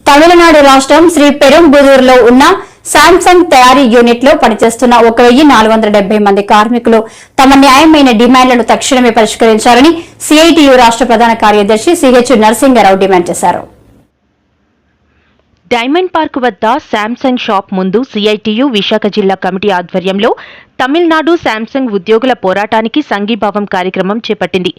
తమిళనాడు రాష్ట్రం శ్రీ పెరుంబుదూరులో ఉన్న శాంసంగ్ తయారీ యూనిట్ లో పనిచేస్తున్న 1470 మంది కార్మికులు తమ న్యాయమైన డిమాండ్లను తక్షణమే పరిష్కరించాలని సిఐటియు రాష్ట్ర ప్రధాన కార్యదర్శి సిహెచ్ నరసింగరావు డిమాండ్ చేశారు. డైమండ్ పార్క్ వద్ద శాంసంగ్ షాప్ ముందు సిఐటియు విశాఖ జిల్లా కమిటీ ఆధ్వర్యంలో తమిళనాడు శాంసంగ్ ఉద్యోగుల పోరాటానికి సంఘీభావం కార్యక్రమం చేపట్టింది.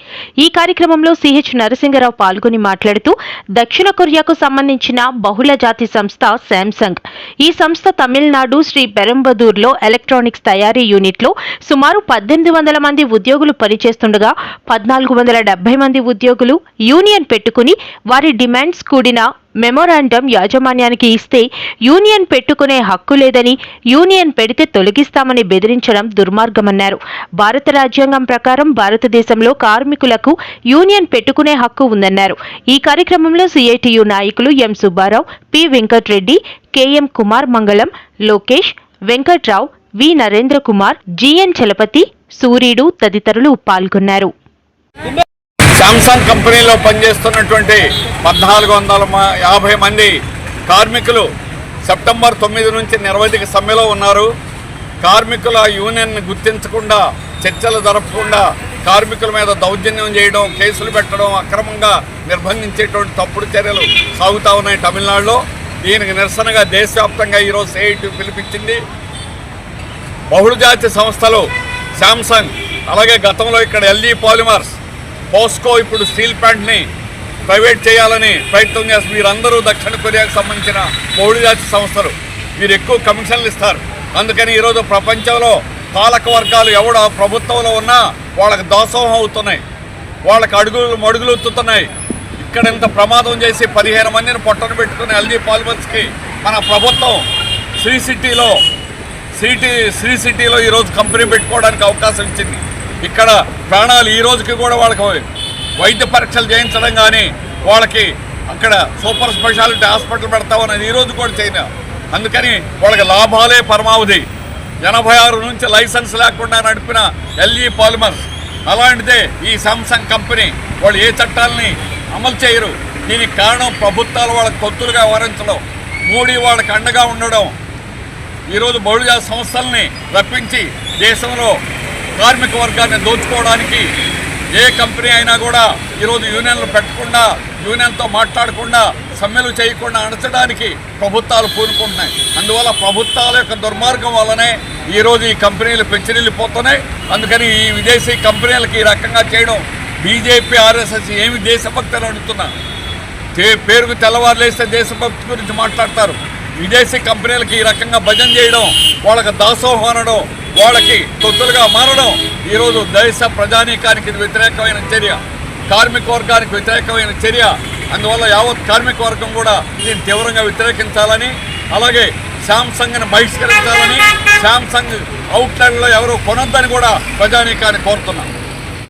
ఈ కార్యక్రమంలో సిహెచ్ నరసింగరావు పాల్గొని మాట్లాడుతూ దక్షిణ కొరియాకు సంబంధించిన బహుళ జాతి సంస్థ శాంసంగ్ ఈ సంస్థ తమిళనాడు శ్రీ పెరంబదూర్లో ఎలక్ట్రానిక్స్ తయారీ యూనిట్లో సుమారు 1800 మంది ఉద్యోగులు పనిచేస్తుండగా 1470 మంది ఉద్యోగులు యూనియన్ పెట్టుకుని వారి డిమాండ్స్ కూడిన మెమోరాండం యాజమాన్యానికి ఇస్తే యూనియన్ పెట్టుకునే హక్కు లేదని, యూనియన్ పెడితే తొలగిస్తామని బెదిరించడం దుర్మార్గమన్నారు. భారత రాజ్యాంగం ప్రకారం భారతదేశంలో కార్మికులకు యూనియన్ పెట్టుకునే హక్కు ఉందన్నారు. ఈ కార్యక్రమంలో సిఐటియు నాయకులు ఎం సుబ్బారావు, పి వెంకట్రెడ్డి, కెఎం కుమార్ మంగళం, లోకేష్, వెంకట్రావు, వి నరేంద్ర కుమార్, జిఎన్ చలపతి, సూర్యుడు తదితరులు పాల్గొన్నారు. శాంసంగ్ కంపెనీలో పనిచేస్తున్నటువంటి 1450 మంది కార్మికులు సెప్టెంబర్ 9 నుంచి నిరవధిక సమ్మెలో ఉన్నారు. కార్మికుల యూనియన్ గుర్తించకుండా, చర్చలు జరపకుండా కార్మికుల మీద దౌర్జన్యం చేయడం, కేసులు పెట్టడం, అక్రమంగా నిర్బంధించేటువంటి తప్పుడు చర్యలు సాగుతూ ఉన్నాయి తమిళనాడులో. దీనికి నిరసనగా దేశవ్యాప్తంగా ఈరోజు సిఐటియు పిలిపించింది. బహుళజాతి సంస్థలు శాంసంగ్, అలాగే గతంలో ఇక్కడ ఎల్జీ పాలిమర్స్, పోస్కో ఇప్పుడు స్టీల్ ప్లాంట్ని ప్రైవేట్ చేయాలని ప్రయత్నం చేస్తారు. వీరందరూ దక్షిణ కొరియాకు సంబంధించిన బహుళజాతి సంస్థలు. వీరు ఎక్కువ కమిషన్లు ఇస్తారు. అందుకని ఈరోజు ప్రపంచంలో పాలక వర్గాలు ఎవడ ప్రభుత్వంలో ఉన్నా వాళ్ళకి దాసోహం అవుతున్నాయి, వాళ్ళకి మడుగులు ఎత్తుతున్నాయి. ఇక్కడ ఇంత ప్రమాదం చేసి 15 మందిని పొట్టను పెట్టుకుని ఎల్జీ పాలిమర్స్కి మన ప్రభుత్వం శ్రీ సిటీలో ఈరోజు కంపెనీ పెట్టుకోవడానికి అవకాశం ఇచ్చింది. ఇక్కడ ప్రాణాలు ఈ రోజుకి కూడా వాళ్ళకి వైద్య పరీక్షలు చేయించడం కానీ, వాళ్ళకి అక్కడ సూపర్ స్పెషాలిటీ హాస్పిటల్ పెడతామని ఈ రోజు కూడా చేయను. అందుకని వాళ్ళకి లాభాలే పరమావధి. 86 నుంచి లైసెన్స్ లేకుండా నడిపిన ఎల్జీ పాలిమర్స్, అలాంటిదే ఈ శాంసంగ్ కంపెనీ. వాళ్ళు ఏ చట్టాలని అమలు చేయరు. దీనికి కారణం ప్రభుత్వాలు వాళ్ళకి కొత్తులుగా వ్యవహరించడం, మోడీ వాళ్ళకి అండగా ఉండడం. ఈరోజు బహుళజాతి సంస్థల్ని రప్పించి దేశంలో కార్మిక వర్గాన్ని దోచుకోవడానికి ఏ కంపెనీ అయినా కూడా ఈరోజు యూనియన్లు పెట్టకుండా, యూనియన్తో మాట్లాడకుండా, సమ్మెలు చేయకుండా అణచడానికి ప్రభుత్వాలు పూనుకుంటున్నాయి. అందువల్ల ప్రభుత్వాల యొక్క దుర్మార్గం వల్లనే ఈరోజు ఈ కంపెనీలు పెంచిరిల్లిపోతున్నాయి. అందుకని ఈ విదేశీ కంపెనీలకు ఈ రకంగా చేయడం బీజేపీ, ఆర్ఎస్ఎస్ ఏమి దేశభక్తి అని అడుగుతున్నా. పేరుకు తెల్లవారులేస్తే దేశభక్తి గురించి మాట్లాడతారు. విదేశీ కంపెనీలకి ఈ రకంగా భజన చేయడం, వాళ్ళకి దాసోహం అనడం, వాళ్ళకి తొత్తులుగా మారడం ఈరోజు దేశ ప్రజానీకానికి వ్యతిరేకమైన చర్య, కార్మిక వర్గానికి వ్యతిరేకమైన చర్య. అందువల్ల యావత్ కార్మిక వర్గం కూడా దీన్ని తీవ్రంగా వ్యతిరేకించాలని, అలాగే శాంసంగ్ని బహిష్కరించాలని, శాంసంగ్ అవుట్లెట్లో ఎవరు కొనొద్దని కూడా ప్రజానీకాన్ని కోరుతున్నాం.